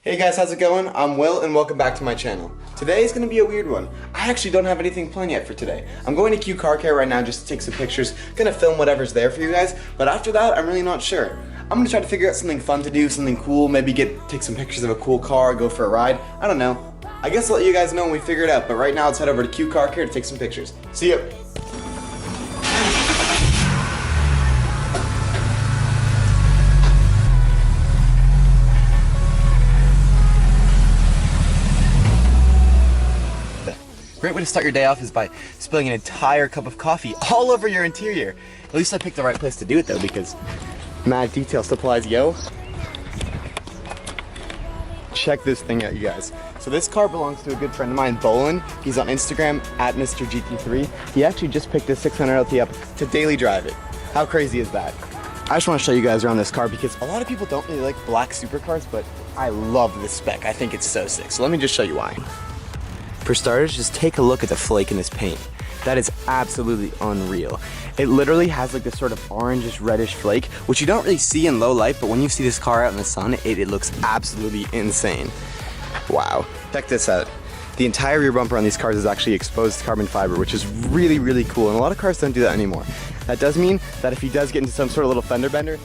Hey guys, how's it going? I'm Will and welcome back to my channel. Today is going to be a weird one. I actually don't have anything planned yet for today. I'm going to Q Car Care right now just to take some pictures, gonna film whatever's there for you guys, but after that I'm really not sure. I'm gonna try to figure out something fun to do, something cool, maybe take some pictures of a cool car, go for a ride, I don't know. I guess I'll let you guys know when we figure it out, but right now let's head over to Q Car Care to take some pictures. See ya! Great way to start your day off is by spilling an entire cup of coffee all over your interior. At least I picked the right place to do it though, because mad detail supplies, yo. Check this thing out, you guys. So this car belongs to a good friend of mine, Bolin. He's on Instagram at Mr. GT3. He actually just picked this 600LT up to daily drive it. How crazy is that? I just want to show you guys around this car because a lot of people don't really like black supercars, but I love this spec. I think it's so sick. So let me just show you why. For starters, just take a look at the flake in this paint. That is absolutely unreal. It literally has like this sort of orangish reddish flake, which you don't really see in low light, but when you see this car out in the sun, it looks absolutely insane. Wow. Check this out. The entire rear bumper on these cars is actually exposed carbon fiber, which is really, really cool, and a lot of cars don't do that anymore. That does mean that if he does get into some sort of little fender bender,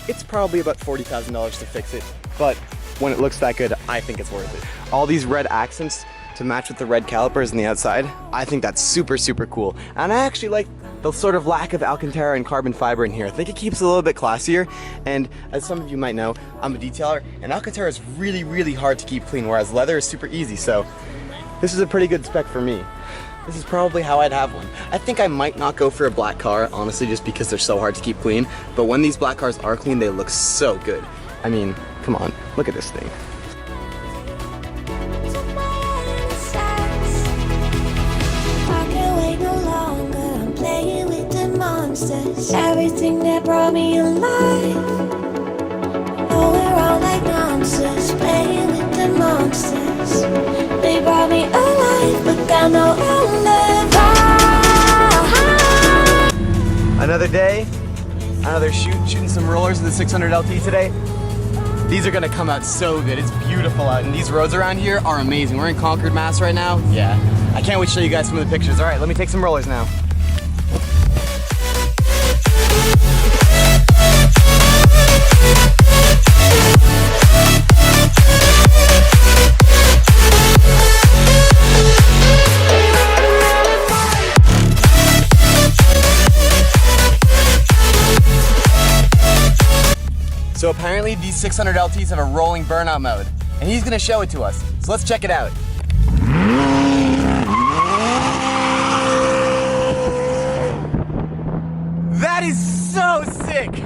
it's probably about $40,000 to fix it, but when it looks that good, I think it's worth it. All these red accents to match with the red calipers on the outside, I think that's super, super cool. And I actually like the sort of lack of Alcantara and carbon fiber in here. I think it keeps it a little bit classier, and as some of you might know, I'm a detailer, and Alcantara is really, really hard to keep clean, whereas leather is super easy, so this is a pretty good spec for me. This is probably how I'd have one. I think I might not go for a black car, honestly, just because they're so hard to keep clean, but when these black cars are clean, they look so good. I mean, come on, look at this thing. Everything that brought me alive. Oh, we're all like monsters, playing with the monsters. They brought me alive, but got no alibi. Another day, another shooting some rollers with the 600LT today. These are gonna come out so good. It's beautiful out, and these roads around here are amazing. We're in Concord, Mass right now. Yeah, I can't wait to show you guys some of the pictures. All right, let me take some rollers now. So apparently these 600LTs have a rolling burnout mode, and he's gonna show it to us. So let's check it out. That is so sick!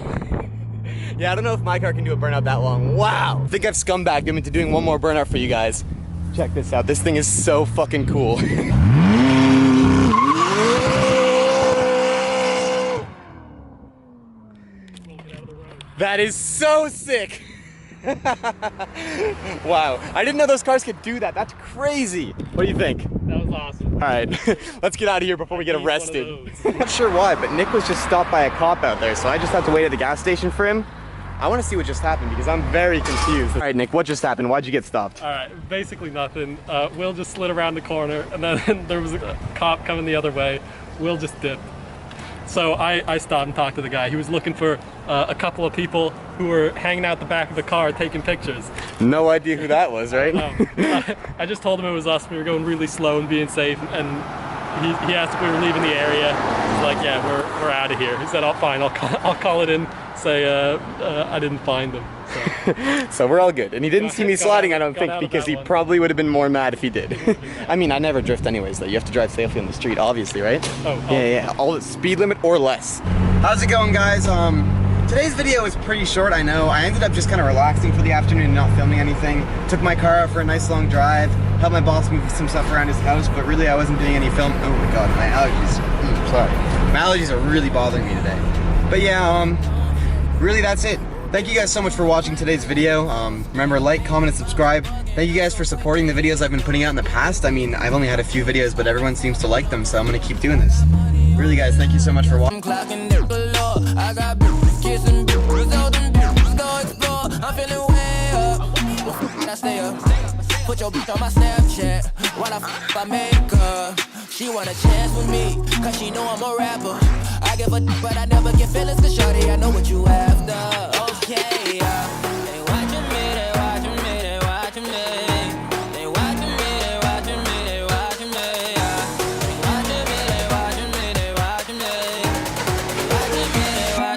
Yeah, I don't know if my car can do a burnout that long. Wow! I think I've scumbagged him into doing one more burnout for you guys. Check this out. This thing is so fucking cool. That is so sick! Wow, I didn't know those cars could do that. That's crazy. What do you think? That was awesome. All right, let's get out of here before we get arrested. I'm not sure why, but Nick was just stopped by a cop out there, so I just have to wait at the gas station for him. I want to see what just happened because I'm very confused. All right, Nick, what just happened? Why'd you get stopped? All right, basically nothing. Will just slid around the corner, and then there was a cop coming the other way. Will just dipped. So I stopped and talked to the guy. He was looking for a couple of people who were hanging out the back of the car taking pictures. No idea who that was, right? I just told him it was us. We were going really slow and being safe, and he asked if we were leaving the area. He's like, yeah, we're out of here. He said, oh, fine, I'll call it in, say I didn't find them. So, so we're all good. And he didn't see me sliding, I don't think, because he probably would have been more mad if he did. I mean, I never drift anyways, though. You have to drive safely on the street, obviously, right? Yeah, all the speed limit or less. How's it going, guys? Today's video is pretty short, I know. I ended up just kind of relaxing for the afternoon and not filming anything. Took my car out for a nice long drive, helped my boss move some stuff around his house, but really I wasn't doing any film. Oh my god, my allergies. Sorry. My allergies are really bothering me today. But yeah, really that's it. Thank you guys so much for watching today's video. Remember, like, comment, and subscribe. Thank you guys for supporting the videos I've been putting out in the past. I mean, I've only had a few videos, but everyone seems to like them, so I'm gonna keep doing this. Really, guys, thank you so much for watching. I'm feeling way up. I stay up. Put your bitch on my Snapchat while I make her. She want a chance with me, cause she know I'm a rapper. I give a but I never get feelings, cause shawty, I know what you after.